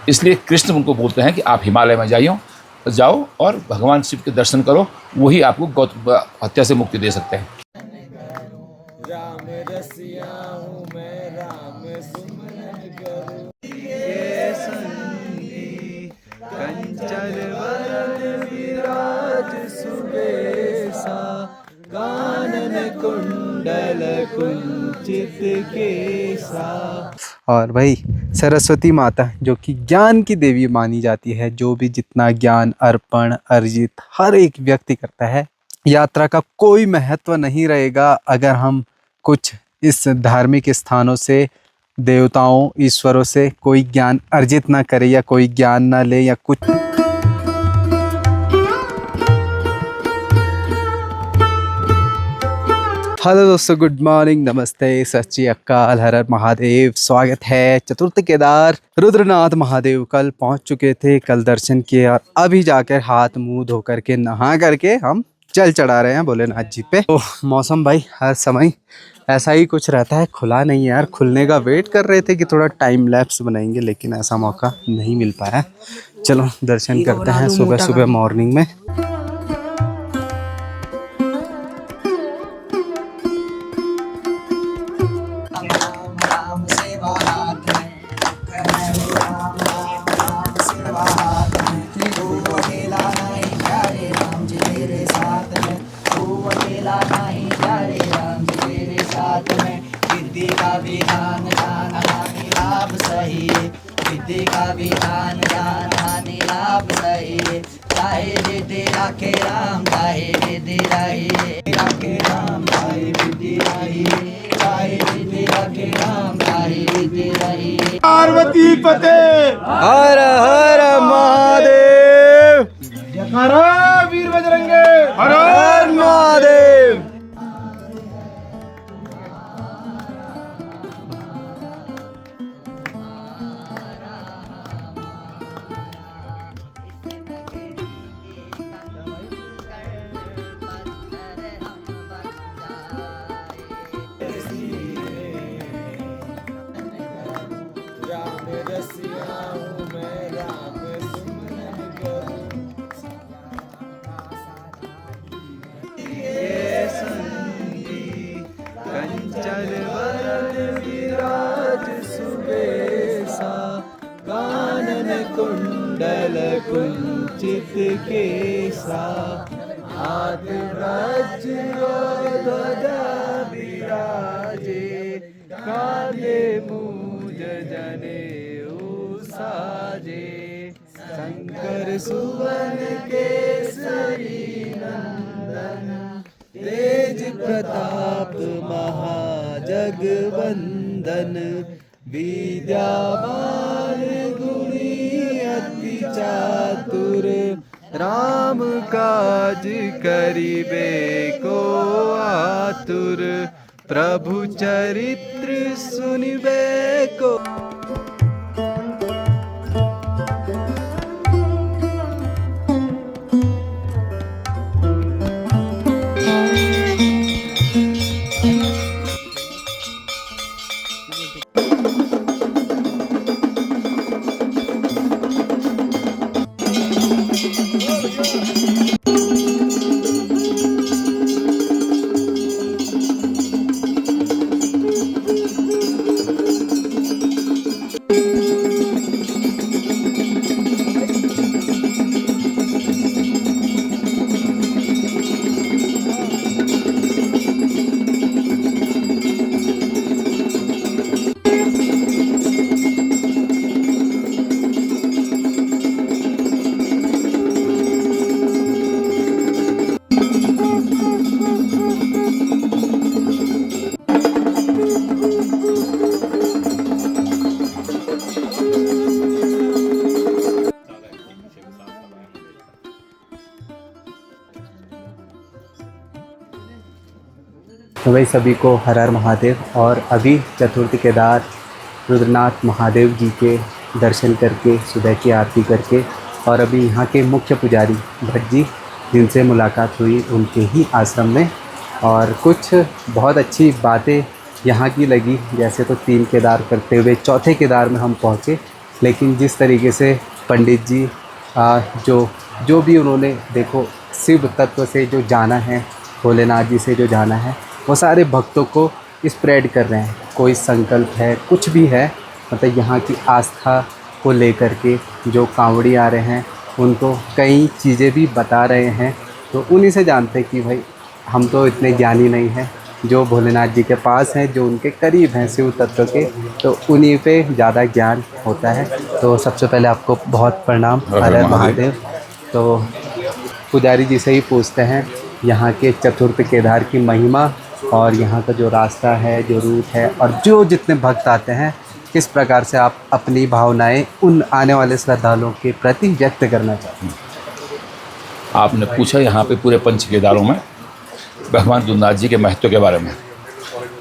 इसलिए कृष्ण उनको बोलते हैं कि आप हिमालय में जाओ और भगवान शिव के दर्शन करो, वही आपको गौ हत्या से मुक्ति दे सकते हैं। राम रसिया हूँ मैं, राम सुमरन करूं। कंचन वरन विराज सुबेसा, कानन कुंडल कुंचित केसा। और भाई सरस्वती माता जो कि ज्ञान की देवी मानी जाती है, जो भी जितना ज्ञान अर्पण अर्जित हर एक व्यक्ति करता है, यात्रा का कोई महत्व नहीं रहेगा अगर हम कुछ इस धार्मिक स्थानों से, देवताओं ईश्वरों से कोई ज्ञान अर्जित ना करे या कोई ज्ञान ना ले या कुछ। हेलो दोस्तों, गुड मॉर्निंग, नमस्ते, सत श्री अकाल, हर हर महादेव। स्वागत है चतुर्थ केदार रुद्रनाथ महादेव। कल पहुंच चुके थे, कल दर्शन किए और अभी जाकर हाथ मुंह धो करके नहा करके हम जल चढ़ा रहे हैं भोलेनाथ जी पे। तो मौसम भाई हर समय ऐसा ही कुछ रहता है, खुला नहीं है यार। खुलने का वेट कर रहे थे कि थोड़ा टाइम लैप्स बनाएंगे, लेकिन ऐसा मौका नहीं मिल पाया। चलो दर्शन करते हैं सुबह सुबह मॉर्निंग में। पार्वती पते हर हर महादेव, हर वीर बजरंगे, हर हर महादेव। राम रसिया हूँ मैं, राम सुमरन करूं। कंचन वरन विराज सुबेसा, कानन कुंडल कुंचित केसा। हाथ वज्र ध्वजा विराजे, कांधे मूज जनेऊ साजे। शंकर सुवन केसरी नंदन, तेज प्रताप महाजगवंदन। विद्यावान गुणी अति चातुर, राम काज करिबे को आतुर। प्रभु चरित्र सुनिबे को। तो भाई सभी को हर हर महादेव। और अभी चतुर्थ केदार रुद्रनाथ महादेव जी के दर्शन करके, सुबह की आरती करके, और अभी यहाँ के मुख्य पुजारी भट्ट जी जिनसे मुलाकात हुई उनके ही आश्रम में, और कुछ बहुत अच्छी बातें यहाँ की लगी। जैसे तो 3 केदार करते हुए चौथे केदार में हम पहुँचे, लेकिन जिस तरीके से पंडित जी जो भी उन्होंने देखो शिव तत्व से जो जाना है, भोलेनाथ जी से जो जाना है, वो सारे भक्तों को स्प्रेड कर रहे हैं। कोई संकल्प है, कुछ भी है, मतलब यहाँ की आस्था को लेकर के जो कांवड़ी आ रहे हैं उनको कई चीज़ें भी बता रहे हैं। तो उन्हीं से जानते हैं कि भाई हम तो इतने ज्ञानी नहीं हैं, जो भोलेनाथ जी के पास हैं, जो उनके करीब हैं शिव तत्व के, तो उन्हीं पे ज़्यादा ज्ञान होता है। तो सबसे पहले आपको बहुत प्रणाम, हर हर महादेव। तो पुजारी जी से ही पूछते हैं यहाँ के चतुर्थ केदार की महिमा और यहाँ का जो रास्ता है, जो रूट है, और जो जितने भक्त आते हैं, किस प्रकार से आप अपनी भावनाएं उन आने वाले श्रद्धालुओं के प्रति व्यक्त करना चाहते हैं। आपने पूछा यहाँ पे पूरे पंच केदारों में भगवान रुद्रनाथ जी के महत्व के बारे में।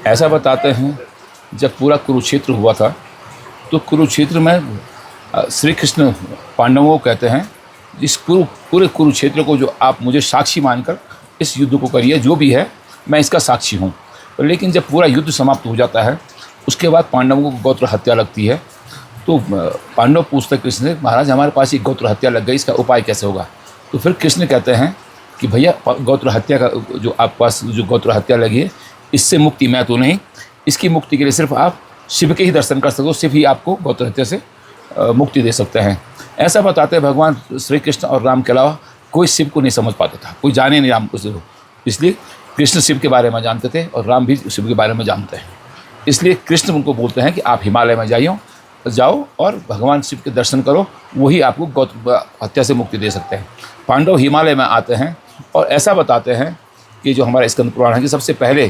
ऐसा बताते हैं जब पूरा कुरुक्षेत्र हुआ था तो कुरुक्षेत्र में श्री कृष्ण पांडवों को कहते हैं इस पूरे कुरुक्षेत्र को जो आप मुझे साक्षी मानकर इस युद्ध को करिए, जो भी है मैं इसका साक्षी हूँ। लेकिन जब पूरा युद्ध समाप्त हो जाता है उसके बाद पांडवों को गोत्र हत्या लगती है। तो पांडव पूछते कृष्ण से, महाराज हमारे पास एक गोत्र हत्या लग गई, इसका उपाय कैसे होगा? तो फिर कृष्ण कहते हैं कि भैया गोत्र हत्या का जो आप पास जो गोत्र हत्या लगी है, इससे मुक्ति मैं तो नहीं, इसकी मुक्ति के लिए सिर्फ आप शिव के ही दर्शन कर सकते हो, सिर्फ ही आपको गोत्र हत्या से मुक्ति दे सकते हैं। ऐसा बताते हैं भगवान श्री कृष्ण और राम के अलावा कोई शिव को नहीं समझ पाता था, कोई जाने नहीं राम को। इसलिए कृष्ण शिव के बारे में जानते थे और राम भी शिव के बारे में जानते हैं। इसलिए कृष्ण उनको बोलते हैं कि आप हिमालय में जाओ और भगवान शिव के दर्शन करो, वही आपको गोत्र हत्या से मुक्ति दे सकते हैं। पांडव हिमालय में आते हैं और ऐसा बताते हैं कि जो हमारा स्कंद पुराण है कि सबसे पहले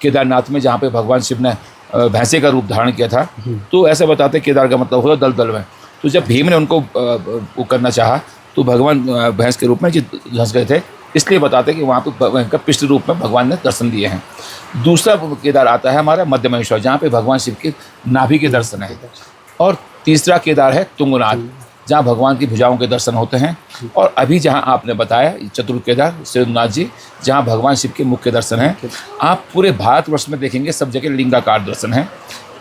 केदारनाथ में जहाँ पे भगवान शिव ने भैंसे का रूप धारण किया था, तो ऐसा बताते केदार का मतलब होता दलदल में। तो जब भीम ने उनको वो करना चाहा तो भगवान भैंस के रूप में धंस गए थे, इसलिए बताते हैं कि वहाँ पे का पिष्ट रूप में भगवान ने दर्शन दिए हैं। दूसरा केदार आता है हमारा मध्य महेश्वर, जहाँ पे भगवान शिव के नाभि के दर्शन है। और तीसरा केदार है तुंगनाथ, जहाँ भगवान की भुजाओं के दर्शन होते हैं। और अभी जहाँ आपने बताया चतुर्थ केदार श्रीनाथ जी, जहाँ भगवान शिव के मुख्य दर्शन हैं। आप पूरे भारतवर्ष में देखेंगे सब जगह लिंगाकार दर्शन है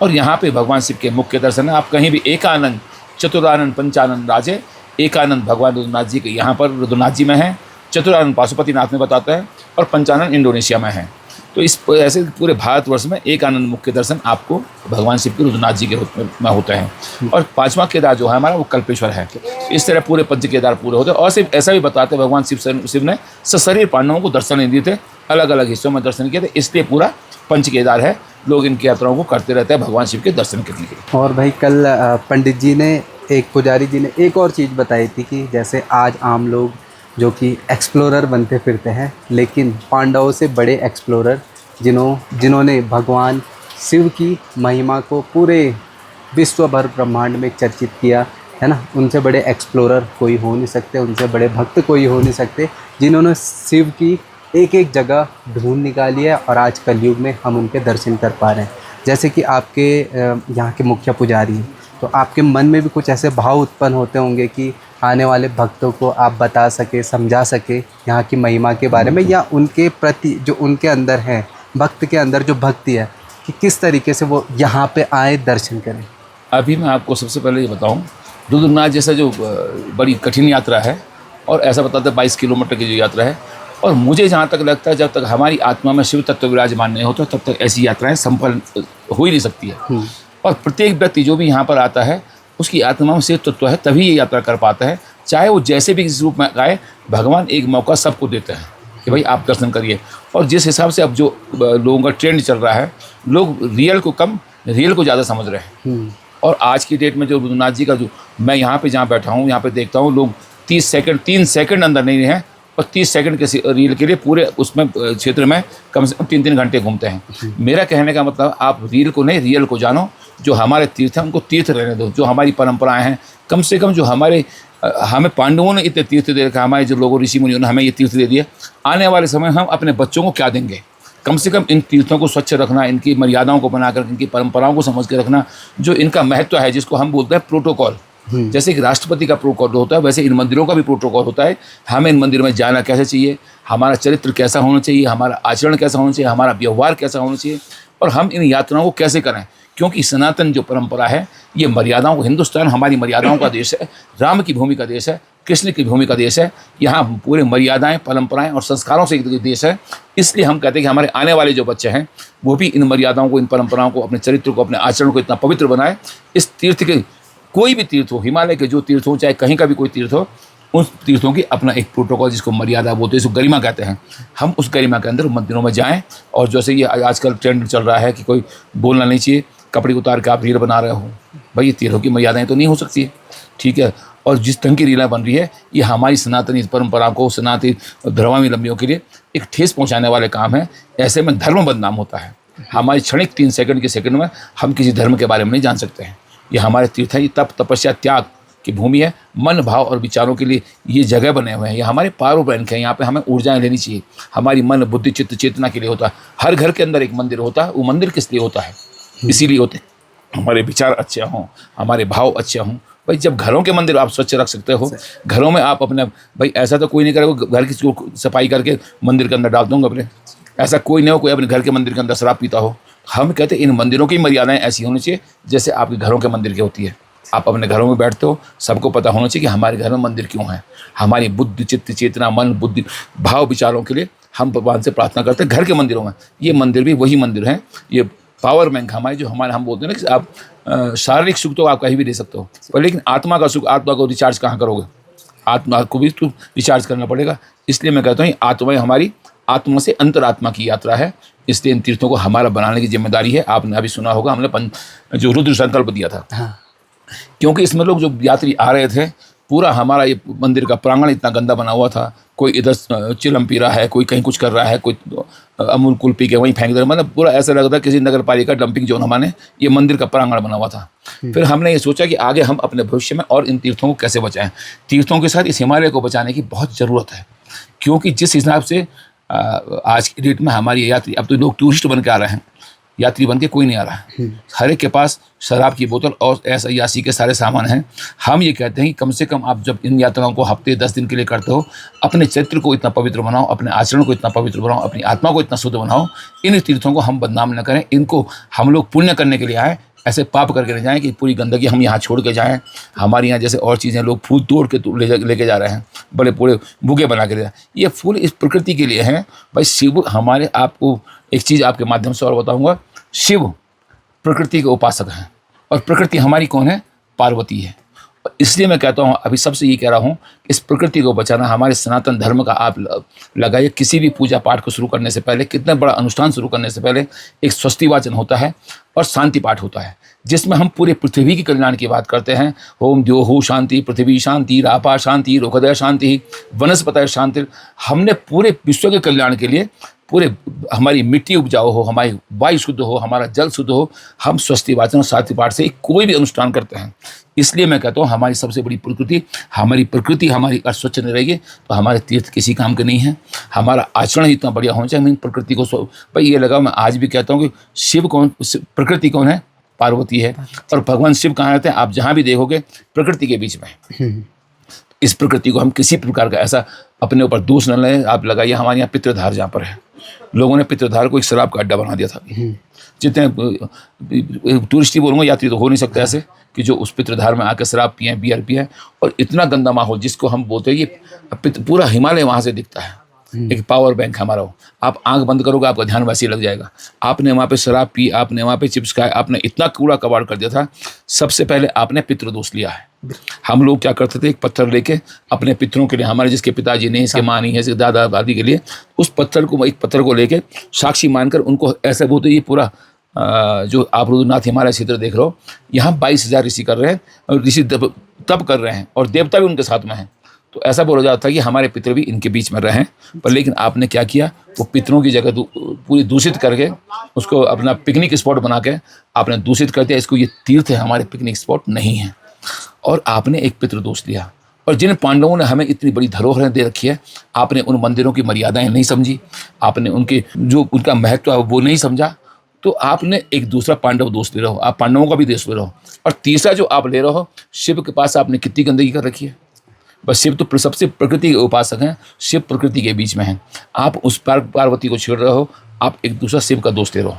और यहाँ पे भगवान शिव के मुख्य दर्शन है। आप कहीं भी एकानंद चतुरानंद पंचानंद राजे, एकानंद भगवान रुद्रनाथ जी के यहाँ पर रुद्रनाथ जी में है, चतुरानंद पाशुपतिनाथ में बताता है और पंचानंद इंडोनेशिया में है। तो इस ऐसे पूरे भारतवर्ष में एक आनंद मुख्य दर्शन आपको भगवान शिव के रुद्रनाथ जी के में होते हैं। और पांचवा केदार जो है हमारा वो कल्पेश्वर है। इस तरह पूरे पंच केदार पूरे होते हैं। और सिर्फ ऐसा भी बताते हैं भगवान शिव ने सशरीर पांडवों को दर्शन नहीं दिए थे, अलग अलग हिस्सों में दर्शन किए थे, इसलिए पूरा पंच केदार है। लोग इनकी यात्राओं को करते रहते हैं भगवान शिव के दर्शन करने के लिए। और भाई कल पंडित जी ने, एक पुजारी जी ने एक और चीज़ बताई थी कि जैसे आज आम लोग जो कि एक्सप्लोरर बनते फिरते हैं, लेकिन पांडवों से बड़े एक्सप्लोरर जिन्होंने भगवान शिव की महिमा को पूरे विश्व भर ब्रह्मांड में चर्चित किया है ना, उनसे बड़े एक्सप्लोरर कोई हो नहीं सकते, उनसे बड़े भक्त कोई हो नहीं सकते, जिन्होंने शिव की एक एक जगह ढूंढ निकाली है। और आज कलयुग में हम उनके दर्शन कर पा रहे हैं। जैसे कि आपके यहाँ के मुख्य पुजारी हैं, तो आपके मन में भी कुछ ऐसे भाव उत्पन्न होते होंगे कि आने वाले भक्तों को आप बता सके, समझा सके यहाँ की महिमा के बारे में, या उनके प्रति जो उनके अंदर है, भक्त के अंदर जो भक्ति है, कि किस तरीके से वो यहाँ पे आए, दर्शन करें। अभी मैं आपको सबसे पहले ये बताऊँ, रुद्रनाथ जैसा जो बड़ी कठिन यात्रा है, और ऐसा बताते 22 किलोमीटर की जो यात्रा है, और मुझे जहाँ तक लगता है जब तक हमारी आत्मा में शिव तत्व विराजमान नहीं होता तब तक ऐसी यात्राएं सफल हो ही नहीं सकती है। और प्रत्येक व्यक्ति जो भी यहाँ पर आता है उसकी आत्मा में शिव तत्व है, तभी ये यात्रा कर पाता है। चाहे वो जैसे भी इस रूप में आए, भगवान एक मौका सबको देते हैं कि भाई आप दर्शन करिए। और जिस हिसाब से अब जो लोगों का ट्रेंड चल रहा है, लोग रियल को कम, रियल को ज़्यादा समझ रहे हैं। और आज की डेट में जो रुद्रनाथ जी का जो मैं यहाँ पे जहाँ बैठा हूँ, यहाँ पे देखता हूँ लोग 3 सेकंड अंदर नहीं हैं और 30 सेकंड के रील के लिए पूरे उसमें क्षेत्र में कम से कम 3 घंटे घूमते हैं। मेरा कहने का मतलब, आप रील को नहीं, रियल को जानो। जो हमारे तीर्थ हैं उनको तीर्थ रहने दो, जो हमारी परंपराएं हैं, कम से कम जो हमें पांडवों ने इतने तीर्थ दे रखा, हमारे जो लोगों ऋषि मुनियों ने हमें ये तीर्थ दे दिए, आने वाले समय हम अपने बच्चों को क्या देंगे? कम से कम इन तीर्थों को स्वच्छ रखना, इनकी मर्यादाओं को बनाकर, इनकी परंपराओं को समझ के रखना, जो इनका महत्व है, जिसको हम बोलते हैं प्रोटोकॉल। जैसे कि राष्ट्रपति का प्रोटोकॉल होता है, वैसे इन मंदिरों का भी प्रोटोकॉल होता है। हमें इन मंदिरों में जाना कैसे चाहिए, हमारा चरित्र कैसा होना चाहिए, हमारा आचरण कैसा होना चाहिए, हमारा व्यवहार कैसा होना चाहिए, और हम इन यात्राओं को कैसे करें। क्योंकि सनातन जो परंपरा है ये मर्यादाओं को, हिंदुस्तान हमारी मर्यादाओं का देश है, राम की भूमि का देश है, कृष्ण की भूमि का देश है। यहाँ पूरे मर्यादाएं, परंपराएं और संस्कारों से एक देश है। इसलिए हम कहते हैं कि हमारे आने वाले जो बच्चे हैं वो भी इन मर्यादाओं को, इन परंपराओं को, अपने चरित्र को, अपने आचरण को इतना पवित्र बनाए। इस तीर्थ के, कोई भी तीर्थ हो, हिमालय के जो तीर्थ हो, चाहे कहीं का भी कोई तीर्थ हो, उन तीर्थों की अपना एक प्रोटोकॉल, जिसको मर्यादा बोलते हैं, जिसको गरिमा कहते हैं, हम उस गरिमा के अंदर मंदिरों में जाएं। और जैसे ये आजकल ट्रेंड चल रहा है कि कोई बोलना नहीं चाहिए, कपड़े उतार के आप रील बना रहे हो, भाई ये तीर्थों की मर्यादाएं तो नहीं हो सकती है, ठीक है। और जिस ढंग की रीला बन रही है ये हमारी सनातनी परंपरा को, सनातनी धर्मावलंबियों के लिए एक ठेस पहुंचाने वाले काम है। ऐसे में धर्म बदनाम होता है। हमारी क्षणिक 3 सेकंड के सेकंड में हम किसी धर्म के बारे में नहीं जान सकते हैं। ये हमारे तीर्थ है, ये तप, तपस्या, त्याग की भूमि है। मन, भाव और विचारों के लिए ये जगह बने हुए हैं। ये हमारे पावर बैंक है। यहाँ पे हमें ऊर्जाएं लेनी चाहिए। हमारी मन, बुद्धि, चित्त, चेतना के लिए होता है। हर घर के अंदर एक मंदिर होता है। वो मंदिर किस लिए होता है? इसीलिए होते हमारे विचार अच्छे हों, हमारे भाव अच्छे हों। भाई जब घरों के मंदिर आप स्वच्छ रख सकते हो, घरों में आप अपने, भाई ऐसा तो कोई नहीं करेगा घर की सफाई करके मंदिर के अंदर डाल दूंगा अपने, ऐसा कोई नहीं हो कोई अपने घर के मंदिर के अंदर शराब पीता हो। हम कहते हैं इन मंदिरों की मर्यादाएं ऐसी होनी चाहिए जैसे आपके घरों के मंदिर की होती है। आप अपने घरों में बैठते हो, सबको पता होना चाहिए कि हमारे घर में मंदिर क्यों है। हमारी बुद्धि, चित्त, चेतना, मन, बुद्धि, भाव, विचारों के लिए हम भगवान से प्रार्थना करते हैं घर के मंदिरों में। ये मंदिर भी वही मंदिर हैं, ये पावर बैंक हमारे, जो हमारे, हम बोलते हैं ना कि आप शारीरिक सुख तो आप कहीं भी ले सकते हो, पर लेकिन आत्मा का सुख, आत्मा को रिचार्ज कहाँ करोगे? आत्मा को भी तो रिचार्ज करना पड़ेगा। इसलिए मैं कहता हूँ आत्मा हमारी, आत्मा से अंतरात्मा की यात्रा है। इसलिए इन तीर्थों को हमारा बनाने की जिम्मेदारी है। आपने अभी सुना होगा हमने जो रुद्र संकल्प दिया था, हाँ। क्योंकि इसमें लोग जो यात्री आ रहे थे, पूरा हमारा ये मंदिर का प्रांगण इतना गंदा बना हुआ था। कोई इधर चिलम पी रहा है, कोई कहीं कुछ कर रहा है, कोई अमूल कूल पी के वहीं फेंक दे रहा है। मतलब पूरा ऐसा लगता है किसी नगर पालिका डंपिंग जोन हमारे ये मंदिर का प्रांगण बना हुआ था। फिर हमने ये सोचा कि आगे हम अपने भविष्य में और इन तीर्थों को कैसे बचाएं। तीर्थों के साथ इस हिमालय को बचाने की बहुत ज़रूरत है, क्योंकि जिस हिसाब से आज की डेट में हमारी यात्री, अब तो लोग टूरिस्ट बन के आ रहे हैं, यात्री बन के कोई नहीं आ रहा है। हर एक के पास शराब की बोतल और ऐसा यासी के सारे सामान हैं। हम ये कहते हैं कि कम से कम आप जब इन यात्राओं को हफ्ते 10 दिन के लिए करते हो, अपने चरित्र को इतना पवित्र बनाओ, अपने आचरण को इतना पवित्र बनाओ, अपनी आत्मा को इतना शुद्ध बनाओ। इन तीर्थों को हम बदनाम न करें। इनको हम लोग पुण्य करने के लिए आए, ऐसे पाप करके नहीं जाएं कि पूरी गंदगी हम यहाँ छोड़ के जाएं। हमारे यहाँ जैसे और चीज़ें लोग फूल तोड़ के लेके जा रहे हैं, बड़े पूरे बुके बना के ले, ये फूल इस प्रकृति के लिए हैं। भाई शिव हमारे, आपको एक चीज़ आपके माध्यम से और बताऊंगा, शिव प्रकृति के उपासक हैं और प्रकृति हमारी कौन है? पार्वती है। इसलिए मैं कहता हूँ, अभी सबसे ये कह रहा हूँ, इस प्रकृति को बचाना हमारे सनातन धर्म का आप लगाइए। किसी भी पूजा पाठ को शुरू करने से पहले, कितना बड़ा अनुष्ठान शुरू करने से पहले एक स्वस्ति वाचन होता है और शांति पाठ होता है, जिसमें हम पूरे पृथ्वी की कल्याण की बात करते हैं। ओम द्योः शांति, पृथ्वी शांति, रापा शांति, रोगदय शांति, वनस्पतय शांति। हमने पूरे विश्व के कल्याण के लिए, पूरे हमारी मिट्टी उपजाऊ हो, हमारी वायु शुद्ध हो, हमारा जल शुद्ध हो, हम स्वस्ति वाचन और शांति पाठ से कोई भी अनुष्ठान करते हैं। इसलिए मैं कहता हूँ हमारी सबसे बड़ी प्रकृति, हमारी प्रकृति हमारी अगर स्वच्छ नहीं रहेगी तो हमारे तीर्थ किसी काम के नहीं है। हमारा आचरण इतना बढ़िया होना चाहिए। हम इन प्रकृति को भाई ये लगा, मैं आज भी कहता हूँ कि शिव कौन, प्रकृति कौन है? पार्वती है। और भगवान शिव कहाँ रहते हैं? आप जहाँ भी देखोगे प्रकृति के बीच में। इस प्रकृति को हम किसी प्रकार का ऐसा अपने ऊपर दोष न लें। आप लगाइए, हमारे यहाँ पितृधार जहाँ पर है, लोगों ने पितृधार को एक शराब का अड्डा बना दिया था। जितने टूरिस्ट ही बोलूँगा, यात्री तो हो नहीं सकते ऐसे कि जो उस पितृधार में आकर शराब पिए, बियर पिए। और इतना गंदा माहौल, जिसको हम बोलते हैं ये पूरा हिमालय वहाँ से दिखता है। एक पावर बैंक हमारा हो, आप आंख बंद करोगे आपका ध्यान वैसे ही लग जाएगा। आपने वहाँ पे शराब पी, आपने वहाँ पे चिप्स खाए, आपने इतना कूड़ा कबाड़ कर दिया था। सबसे पहले आपने पितृदोष लिया है। हम लोग क्या करते थे, एक पत्थर लेके अपने पितरों के लिए, हमारे जिसके पिताजी नहीं, इसके माँ नहीं है, इसके दादा दादी के लिए, उस एक पत्थर को लेके साक्षी मानकर उनको ऐसे बोलते, ये पूरा जो आप रुद्रनाथ हिमालय क्षेत्र देख रहे हो, यहाँ 22,000 ऋषि कर रहे हैं और ऋषि तप कर रहे हैं और देवता भी उनके साथ में हैं। तो ऐसा बोला जाता था कि हमारे पितर भी इनके बीच में रहें। पर लेकिन आपने क्या किया, वो पितरों की जगह पूरी दूषित करके उसको अपना पिकनिक स्पॉट बना के आपने दूषित कर दिया। इसको ये तीर्थ है, हमारे पिकनिक स्पॉट नहीं है। और आपने एक पितृदोष लिया। और जिन पांडवों ने हमें इतनी बड़ी धरोहरें दे रखी है, आपने उन मंदिरों की मर्यादाएं नहीं समझी, आपने उनके जो उनका महत्व है वो नहीं समझा। तो आपने एक दूसरा पांडव दोष ले रहे हो, आप पांडवों का भी दोष ले रहे हो। और तीसरा जो आप ले रहे हो, शिव के पास आपने कितनी गंदगी कर रखी है। बस शिव तो सबसे प्रकृति के उपासक हैं, शिव प्रकृति के बीच में हैं। आप उस पार्वती को छेड़ रहे हो, आप एक दूसरा शिव का दोष ले रहे हो।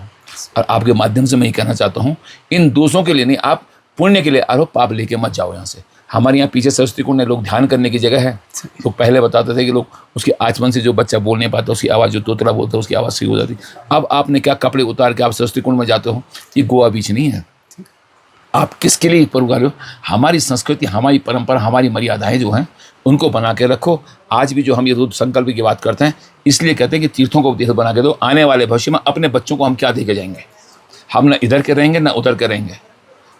और आपके माध्यम से मैं ये कहना चाहता हूँ, इन दोषों के लिए नहीं, आप पुण्य के लिए आ रहे हो, पाप लेके मत जाओ यहाँ से। हमारे यहाँ पीछे सरस्वती कुंड है, लोग ध्यान करने की जगह है। लोग पहले बताते थे कि लोग उसके आचमन से जो बच्चा बोल नहीं पाता, उसकी आवाज़, जो तोतला बोलता है उसकी आवाज़ सही हो जाती। अब आपने क्या कपड़े उतार के आप सरस्वती कुंड में जाते हो? ये गोवा बीच नहीं है। आप किसके लिए पर उगा रहे हो? हमारी संस्कृति, हमारी परंपरा, हमारी मर्यादाएं जो हैं उनको बना के रखो। आज भी जो हम ये रुद्र संकल्प की बात करते हैं, इसलिए कहते हैं कि तीर्थों को तीर्थ बना के दो। आने वाले भविष्य में अपने बच्चों को हम क्या दे के जाएंगे? हम ना इधर के रहेंगे ना उधर के रहेंगे।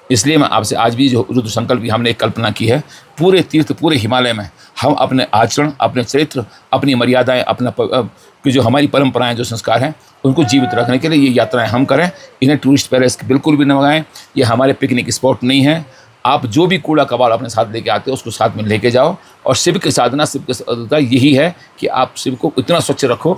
इसलिए मैं आपसे आज भी जो रुद्र संकल्प की हमने एक कल्पना की है, पूरे तीर्थ, पूरे हिमालय में हम अपने आचरण, अपने चरित्र, अपनी मर्यादाएं, अपना कि जो हमारी परंपराएं, जो संस्कार हैं, उनको जीवित रखने के लिए ये यात्राएं हम करें। इन्हें टूरिस्ट पैलेस बिल्कुल भी न लगाएं। ये हमारे पिकनिक स्पॉट नहीं है। आप जो भी कूड़ा कबाड़ अपने साथ लेके आते हो उसको साथ में लेके जाओ। और शिव की साधना, शिव की साधना यही है कि आप शिव को इतना स्वच्छ रखो,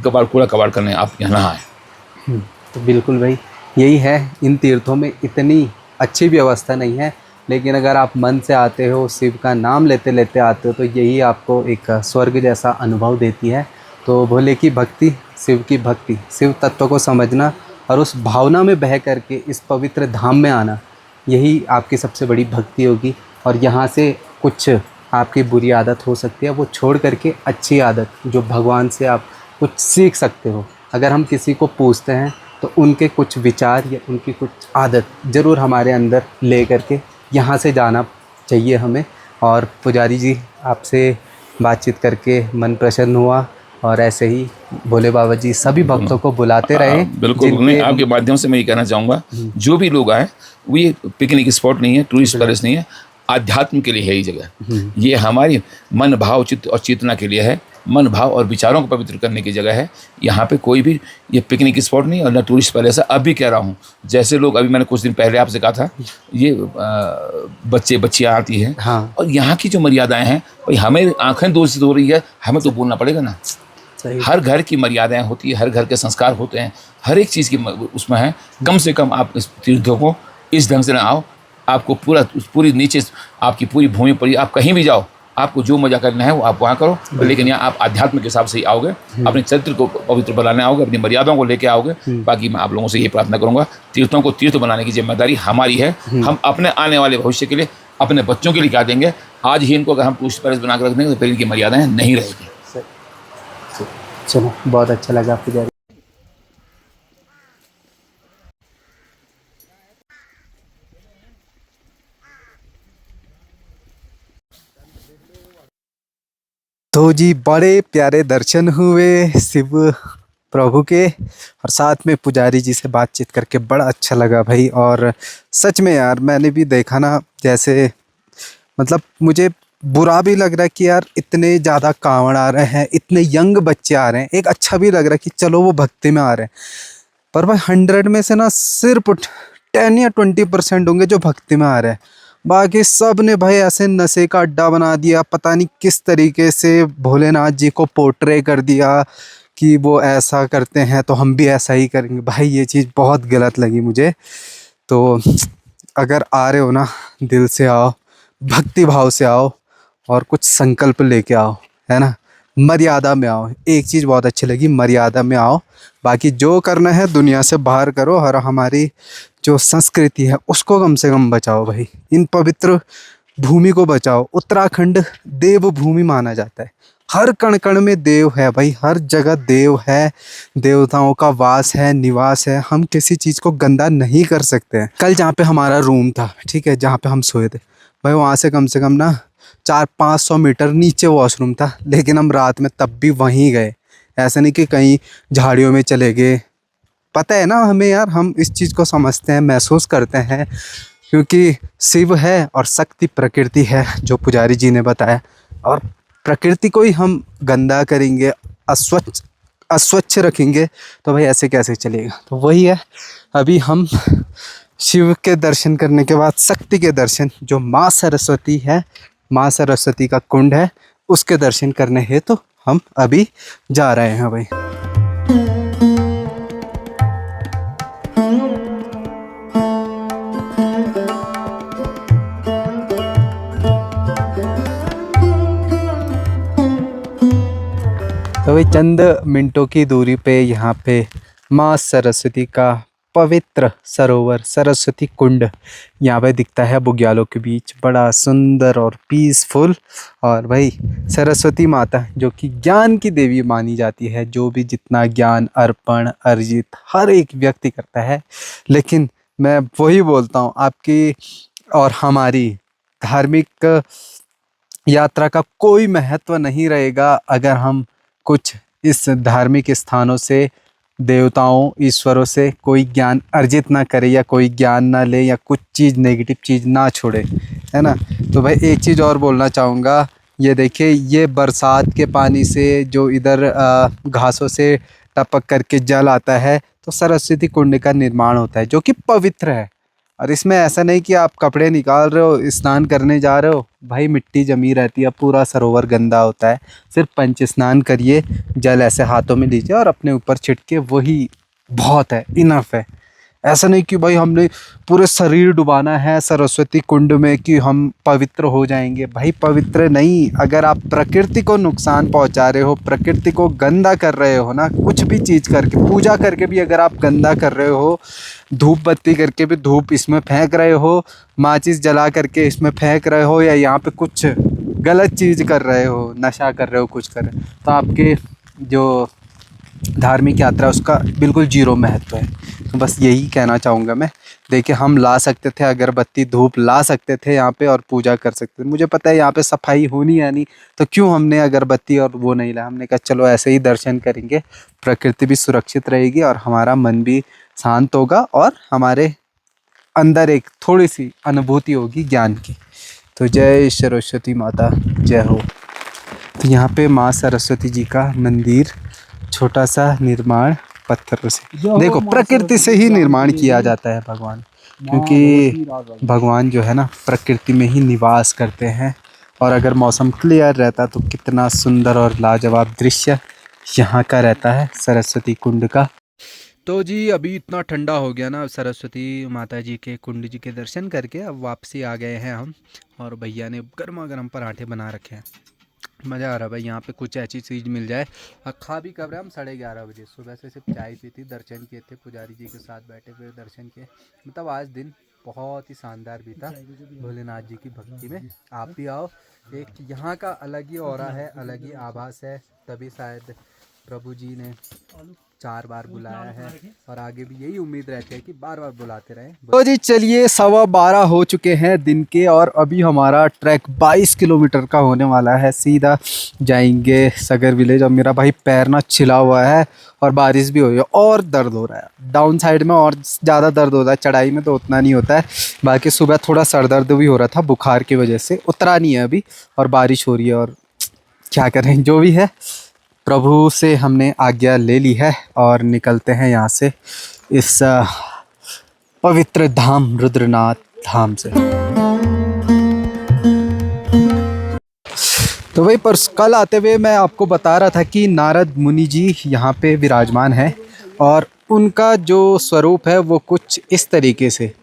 कूड़ा कबाड़ करने आप यहाँ ना आए। तो बिल्कुल भाई, यही है। इन तीर्थों में इतनी अच्छी व्यवस्था नहीं है, लेकिन अगर आप मन से आते हो, शिव का नाम लेते लेते आते हो, तो यही आपको एक स्वर्ग जैसा अनुभव देती है। तो भोले की भक्ति, शिव की भक्ति, शिव तत्व को समझना और उस भावना में बह करके इस पवित्र धाम में आना, यही आपकी सबसे बड़ी भक्ति होगी। और यहाँ से कुछ आपकी बुरी आदत हो सकती है, वो छोड़ करके अच्छी आदत, जो भगवान से आप कुछ सीख सकते हो। अगर हम किसी को पूछते हैं तो उनके कुछ विचार या उनकी कुछ आदत ज़रूर हमारे अंदर ले करके यहाँ से जाना चाहिए हमें। और पुजारी जी, आपसे बातचीत करके मन प्रसन्न हुआ, और ऐसे ही भोले बाबा जी सभी भक्तों को बुलाते रहे। बिल्कुल। मैं आपके माध्यम से मैं ये कहना चाहूँगा, जो भी लोग आए, वो ये पिकनिक स्पॉट नहीं है, टूरिस्ट पैलेस नहीं है, आध्यात्म के लिए है ये जगह। ये हमारी मन, भाव, चित्त और चेतना के लिए है। मन, भाव और विचारों को पवित्र करने की जगह है। यहाँ पे कोई भी ये पिकनिक स्पॉट नहीं और ना टूरिस्ट पैलेस है। अब भी कह रहा हूँ, जैसे लोग, अभी मैंने कुछ दिन पहले आपसे कहा था, ये बच्चे बच्चियाँ आती हैं, हाँ। और यहाँ की जो मर्यादाएं हैं भाई, हमें आंखें दूषित हो रही है, हमें तो बोलना पड़ेगा ना। हर घर की मर्यादाएं होती है, हर घर के संस्कार होते हैं, हर एक चीज़ की उसमें है। कम से कम आप इस तीर्थों को इस ढंग से ना आओ। आपको पूरी नीचे आपकी पूरी भूमि पर आप कहीं भी जाओ, आपको जो मजा करना है वो आप वहाँ करो, लेकिन यहाँ आप आध्यात्म के हिसाब से ही आओगे, अपने चरित्र को पवित्र बनाने आओगे, अपनी मर्यादाओं को लेके आओगे। बाकी मैं आप लोगों से ये प्रार्थना करूँगा, तीर्थों को तीर्थ बनाने की जिम्मेदारी हमारी है। हम अपने आने वाले भविष्य के लिए, अपने बच्चों के लिए क्या देंगे? आज ही इनको अगर हम टूरिस्ट पैलेस बना कर रख देंगे तो फिर इनकी मर्यादाएं नहीं रहेगी। चलो, बहुत अच्छा लगा पुजारी। तो जी, बड़े प्यारे दर्शन हुए शिव प्रभु के, और साथ में पुजारी जी से बातचीत करके बड़ा अच्छा लगा भाई। और सच में यार, मैंने भी देखा ना, जैसे मतलब मुझे बुरा भी लग रहा है कि यार इतने ज़्यादा कांवड़ आ रहे हैं, इतने यंग बच्चे आ रहे हैं। एक अच्छा भी लग रहा है कि चलो वो भक्ति में आ रहे हैं, पर भाई 100 में से ना सिर्फ 10 या 20% होंगे जो भक्ति में आ रहे हैं। बाकी सब ने भाई ऐसे नशे का अड्डा बना दिया, पता नहीं किस तरीके से भोलेनाथ जी को पोर्ट्रे कर दिया कि वो ऐसा करते हैं तो हम भी ऐसा ही करेंगे। भाई ये चीज़ बहुत गलत लगी मुझे। तो अगर आ रहे हो ना, दिल से आओ, भक्ति भाव से आओ, और कुछ संकल्प लेके आओ, है ना। मर्यादा में आओ। एक चीज़ बहुत अच्छी लगी, मर्यादा में आओ। बाकी जो करना है दुनिया से बाहर करो, और हमारी जो संस्कृति है उसको कम से कम बचाओ भाई। इन पवित्र भूमि को बचाओ। उत्तराखंड देव भूमि माना जाता है। हर कण कण में देव है भाई, हर जगह देव है, देवताओं का वास है, निवास है। हम किसी चीज़ को गंदा नहीं कर सकते हैं। कल जहाँ पे हमारा रूम था, ठीक है, जहाँ पे हम सोए थे भाई, वहाँ से कम से कम ना 400-500 मीटर नीचे वॉशरूम था, लेकिन हम रात में तब भी वहीं गए। ऐसा नहीं कि कहीं झाड़ियों में चले गए। पता है ना हमें यार, हम इस चीज़ को समझते हैं, महसूस करते हैं, क्योंकि शिव है और शक्ति प्रकृति है, जो पुजारी जी ने बताया। और प्रकृति को ही हम गंदा करेंगे, अस्वच्छ रखेंगे, तो भाई ऐसे कैसे चलेगा। तो वही है, अभी हम शिव के दर्शन करने के बाद शक्ति के दर्शन, जो माँ सरस्वती है, माँ सरस्वती का कुंड है, उसके दर्शन करने हेतु तो हम अभी जा रहे हैं भाई। तो भाई चंद मिनटों की दूरी पे यहाँ पे माँ सरस्वती का पवित्र सरोवर सरस्वती कुंड यहाँ पे दिखता है बुग्यालों के बीच, बड़ा सुंदर और पीसफुल। और भाई सरस्वती माता जो कि ज्ञान की देवी मानी जाती है, जो भी जितना ज्ञान अर्पण अर्जित हर एक व्यक्ति करता है, लेकिन मैं वही बोलता हूँ आपकी और हमारी धार्मिक यात्रा का कोई महत्व नहीं रहेगा अगर हम कुछ इस धार्मिक स्थानों से, देवताओं ईश्वरों से कोई ज्ञान अर्जित ना करे या कोई ज्ञान ना ले या कुछ चीज़ नेगेटिव चीज़ ना छोड़े, है ना। तो भाई एक चीज़ और बोलना चाहूँगा, ये देखिए ये बरसात के पानी से जो इधर घासों से टपक करके जल आता है, तो सरस्वती कुंड का निर्माण होता है जो कि पवित्र है। और इसमें ऐसा नहीं कि आप कपड़े निकाल रहे हो स्नान करने जा रहे हो, भाई मिट्टी जमी रहती है, पूरा सरोवर गंदा होता है। सिर्फ पंच स्नान करिए, जल ऐसे हाथों में लीजिए और अपने ऊपर छिड़के, वही बहुत है, इनफ है। ऐसा नहीं कि भाई हमने पूरे शरीर डुबाना है सरस्वती कुंड में कि हम पवित्र हो जाएंगे। भाई पवित्र नहीं, अगर आप प्रकृति को नुकसान पहुंचा रहे हो, प्रकृति को गंदा कर रहे हो ना, कुछ भी चीज़ करके, पूजा करके भी अगर आप गंदा कर रहे हो, धूप बत्ती करके भी धूप इसमें फेंक रहे हो, माचिस जला करके इसमें फेंक रहे हो, या यहाँ पे कुछ गलत चीज़ कर रहे हो, नशा कर रहे हो, कुछ कर रहे हो, तो आपके जो धार्मिक यात्रा उसका बिल्कुल जीरो महत्व है। तो बस यही कहना चाहूँगा मैं। देखिए हम ला सकते थे अगरबत्ती धूप ला सकते थे यहाँ पे और पूजा कर सकते थे, मुझे पता है यहाँ पे सफाई होनी है नहीं, तो क्यों हमने अगरबत्ती और वो नहीं लाया। हमने कहा चलो ऐसे ही दर्शन करेंगे, प्रकृति भी सुरक्षित रहेगी और हमारा मन भी शांत होगा और हमारे अंदर एक थोड़ी सी अनुभूति होगी ज्ञान की। तो जय सरस्वती माता, जय हो। तो यहाँ पे माँ सरस्वती जी का मंदिर, छोटा सा निर्माण पत्थरों से, देखो प्रकृति से ही निर्माण किया जाता है भगवान, क्योंकि भगवान जो है ना प्रकृति में ही निवास करते हैं। और अगर मौसम क्लियर रहता तो कितना सुंदर और लाजवाब दृश्य यहाँ का रहता है सरस्वती कुंड का। तो जी अभी इतना ठंडा हो गया ना, सरस्वती माता जी के कुंड जी के दर्शन करके अब वापसी आ गए हैं हम, और भैया ने गर्मा गर्म पराठे बना रखे हैं। मज़ा आ रहा है भाई, यहाँ पे कुछ ऐसी चीज़ मिल जाए। और खा भी कब रहे हम 11:30 बजे, सुबह से सिर्फ चाय पी थी, दर्शन किए थे, पुजारी जी के साथ बैठे हुए दर्शन किए। मतलब आज दिन बहुत ही शानदार बीता भोलेनाथ जी की भक्ति में। आप भी आओ, एक यहाँ का अलग ही ऑरा है, अलग ही आभास है, तभी शायद प्रभु जी ने 4 बार बुलाया है और आगे भी यही उम्मीद रहती है कि बार बार बुलाते रहें। तो जी चलिए 12:15 हो चुके हैं दिन के, और अभी हमारा ट्रैक 22 किलोमीटर का होने वाला है। सीधा जाएंगे सगर विलेज। और मेरा भाई पैर ना छिला हुआ है और बारिश भी हो रही है और दर्द हो रहा है, डाउन साइड में और ज़्यादा दर्द होता है, चढ़ाई में तो उतना नहीं होता है। बाकी सुबह थोड़ा सर दर्द भी हो रहा था बुखार की वजह से, उतरा नहीं है अभी, और बारिश हो रही है और क्या करें, जो भी है प्रभु से हमने आज्ञा ले ली है और निकलते हैं यहाँ से, इस पवित्र धाम रुद्रनाथ धाम से। तो वही पर कल आते हुए मैं आपको बता रहा था कि नारद मुनि जी यहाँ पे विराजमान है, और उनका जो स्वरूप है वो कुछ इस तरीके से,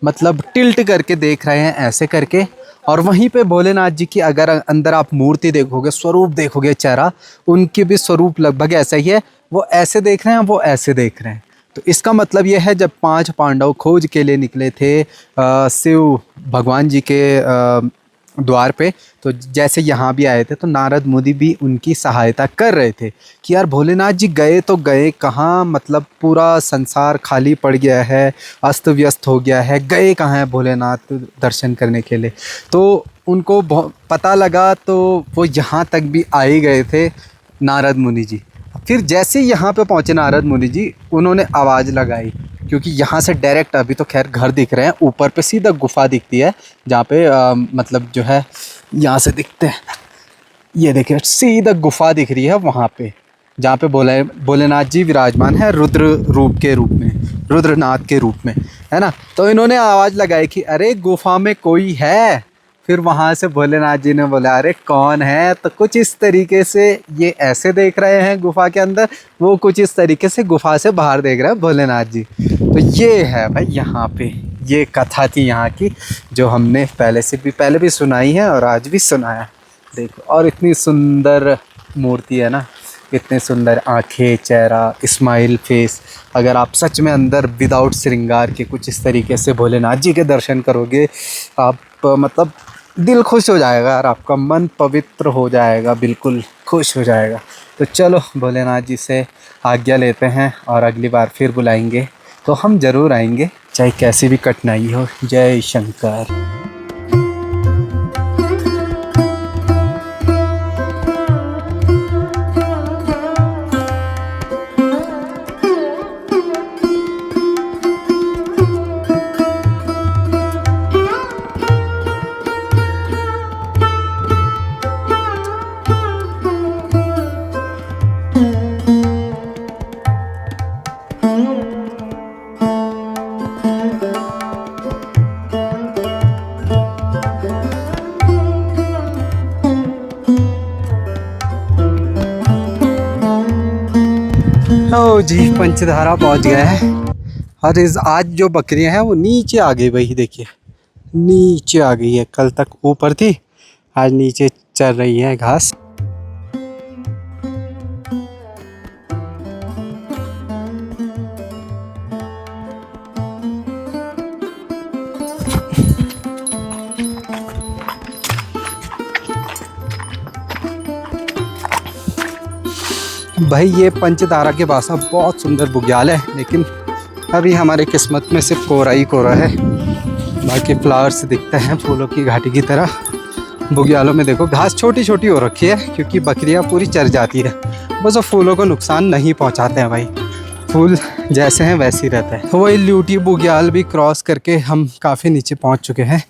मतलब टिल्ट करके देख रहे हैं ऐसे करके। और वहीं पे भोलेनाथ जी की अगर अंदर आप मूर्ति देखोगे, स्वरूप देखोगे, चेहरा, उनकी भी स्वरूप लगभग ऐसा ही है। वो ऐसे देख रहे हैं, वो ऐसे देख रहे हैं। तो इसका मतलब ये है जब 5 पांडव खोज के लिए निकले थे शिव भगवान जी के द्वार पे, तो जैसे यहाँ भी आए थे तो नारद मुनि भी उनकी सहायता कर रहे थे कि यार भोलेनाथ जी गए तो गए कहाँ, मतलब पूरा संसार खाली पड़ गया है, अस्त व्यस्त हो गया है, गए कहाँ हैं भोलेनाथ दर्शन करने के लिए। तो उनको पता लगा तो वो यहाँ तक भी आ ही गए थे नारद मुनि जी। फिर जैसे यहाँ पे पहुँचे नारद मुनि जी, उन्होंने आवाज़ लगाई, क्योंकि यहाँ से डायरेक्ट अभी तो खैर घर दिख रहे हैं, ऊपर पे सीधा गुफा दिखती है जहाँ पे मतलब जो है यहाँ से दिखते हैं, ये देखिए सीधा गुफा दिख रही है वहाँ पे, जहाँ पे भोलेनाथ जी विराजमान है रुद्र रूप के रूप में, रुद्रनाथ के रूप में, है ना। तो इन्होंने आवाज़ लगाई कि अरे गुफा में कोई है। फिर वहाँ से भोलेनाथ जी ने बोला अरे कौन है। तो कुछ इस तरीके से ये ऐसे देख रहे हैं गुफा के अंदर, वो कुछ इस तरीके से गुफा से बाहर देख रहे हैं भोलेनाथ जी। तो ये है भाई यहाँ पे, ये कथा थी यहाँ की जो हमने पहले भी सुनाई है और आज भी सुनाया। देखो, और इतनी सुंदर मूर्ति है ना, इतने सुंदर आंखें, चेहरा, स्माइल फेस। अगर आप सच में अंदर विदाउट श्रृंगार के कुछ इस तरीके से भोलेनाथ जी के दर्शन करोगे, आप मतलब दिल खुश हो जाएगा और आपका मन पवित्र हो जाएगा, बिल्कुल खुश हो जाएगा। तो चलो भोलेनाथ जी से आज्ञा लेते हैं और अगली बार फिर बुलाएंगे तो हम ज़रूर आएंगे, चाहे कैसी भी कठिनाई हो। जय शंकर। ओ जी, पंचधारा पहुंच गए हैं। और इस आज जो बकरियां हैं वो नीचे आ गई भाई, देखिए नीचे आ गई है। कल तक ऊपर थी, आज नीचे चल रही है घास। भाई ये पंचधारा के पास बहुत सुंदर बुग्याल है, लेकिन अभी हमारे किस्मत में सिर्फ कोरा ही कोरा है। बाकी फ्लावर्स दिखते हैं फूलों की घाटी की तरह। बुग्यालों में देखो घास छोटी छोटी हो रखी है, क्योंकि बकरियां पूरी चर जाती है। बस वो फूलों को नुकसान नहीं पहुंचाते हैं भाई, फूल जैसे हैं वैसे ही रहते हैं। तो वही ल्यूटी बुग्याल भी क्रॉस करके हम काफ़ी नीचे पहुँच चुके हैं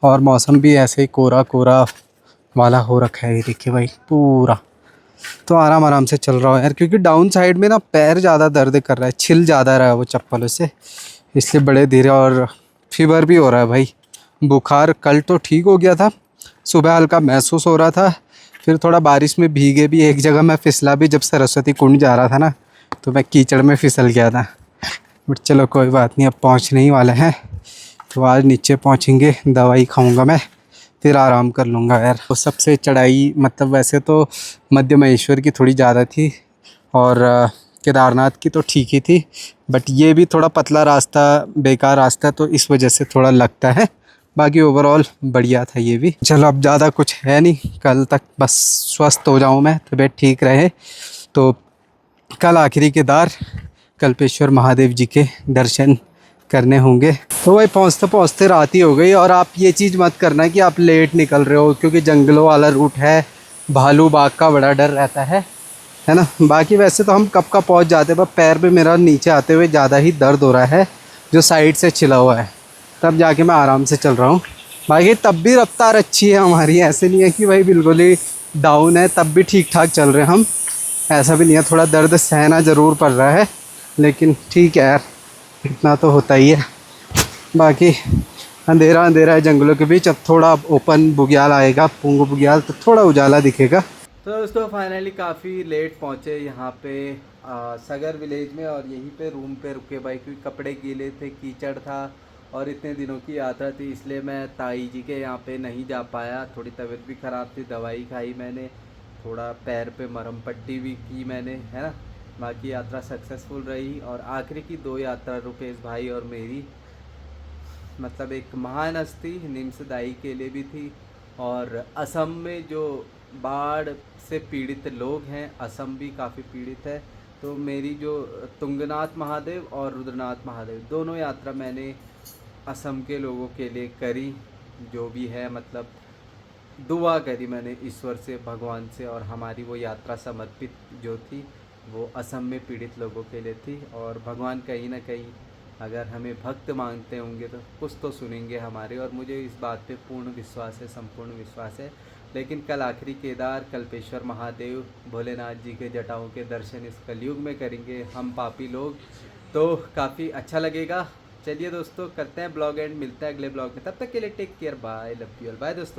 और मौसम भी ऐसे ही कोरा कोरा वाला हो रखा है। ये देखिए भाई पूरा, तो आराम आराम से चल रहा है यार, क्योंकि डाउन साइड में ना पैर ज़्यादा दर्द कर रहा है, छिल ज़्यादा रहा है वो चप्पलों से, इसलिए बड़े धीरे। और फीवर भी हो रहा है भाई, बुखार कल तो ठीक हो गया था, सुबह हल्का महसूस हो रहा था, फिर थोड़ा बारिश में भीगे भी। एक जगह मैं फिसला भी, जब सरस्वती कुंड जा रहा था ना, तो मैं कीचड़ में फिसल गया था। बट चलो कोई बात नहीं, अब पहुँचने ही वाले हैं। तो आज नीचे पहुँचेंगे, दवाई खाऊँगा मैं, फिर आराम कर लूँगा यार। तो सबसे चढ़ाई मतलब वैसे तो मध्य महेश्वर की थोड़ी ज़्यादा थी और केदारनाथ की तो ठीक ही थी, बट ये भी थोड़ा पतला रास्ता, बेकार रास्ता, तो इस वजह से थोड़ा लगता है। बाकी ओवरऑल बढ़िया था ये भी। चलो अब ज़्यादा कुछ है नहीं, कल तक बस स्वस्थ हो जाऊँ मैं, तबीयत ठीक रहे। तो कल आखिरी केदार कल्पेश्वर महादेव जी के दर्शन करने होंगे। तो भाई पहुँचते पहुँचते रात ही हो गई। और आप ये चीज़ मत करना कि आप लेट निकल रहे हो, क्योंकि जंगलों वाला रूट है, भालू बाघ का बड़ा डर रहता है ना। बाकी वैसे तो हम कब का पहुँच जाते, पर पैर पे मेरा नीचे आते हुए ज़्यादा ही दर्द हो रहा है, जो साइड से छिला हुआ है, तब जाके मैं आराम से चल रहा हूँ। बाकी तब भी रफ्तार अच्छी है हमारी, ऐसे नहीं है कि भाई बिल्कुल ही डाउन है, तब भी ठीक ठाक चल रहे हैं हम, ऐसा भी नहीं है। थोड़ा दर्द सहना ज़रूर पड़ रहा है, लेकिन ठीक है यार, इतना तो होता ही है। बाकी अंधेरा अंधेरा है जंगलों के बीच, अब थोड़ा ओपन बुग्याल आएगा, पूंग बुग्याल, तो थोड़ा उजाला दिखेगा। तो दोस्तों फाइनली काफ़ी लेट पहुँचे यहाँ पे सगर विलेज में, और यहीं पे रूम पे रुके भाई, क्योंकि कपड़े गीले थे, कीचड़ था और इतने दिनों की यात्रा थी, इसलिए मैं ताई जी के यहाँ पे नहीं जा पाया। थोड़ी तबीयत भी ख़राब थी, दवाई खाई मैंने, थोड़ा पैर पे मरहम पट्टी भी की मैंने, है ना। बाकी यात्रा सक्सेसफुल रही। और आखिरी की 2 यात्रा रुकेश भाई और मेरी, मतलब एक महान हस्ती निम्सदाई के लिए भी थी, और असम में जो बाढ़ से पीड़ित लोग हैं, असम भी काफ़ी पीड़ित है। तो मेरी जो तुंगनाथ महादेव और रुद्रनाथ महादेव दोनों यात्रा मैंने असम के लोगों के लिए करी, जो भी है मतलब दुआ करी मैंने ईश्वर से, भगवान से, और हमारी वो यात्रा समर्पित जो थी वो असम में पीड़ित लोगों के लिए थी। और भगवान कहीं ना कहीं अगर हमें भक्त मांगते होंगे तो कुछ तो सुनेंगे हमारे, और मुझे इस बात पे पूर्ण विश्वास है, संपूर्ण विश्वास है। लेकिन कल आखिरी केदार कल्पेश्वर महादेव भोलेनाथ जी के जटाओं के दर्शन इस कलयुग में करेंगे हम पापी लोग, तो काफ़ी अच्छा लगेगा। चलिए दोस्तों करते हैं ब्लॉग एंड, मिलते हैं अगले ब्लॉग में, तब तक के लिए take care, bye, love you all, bye दोस्तों।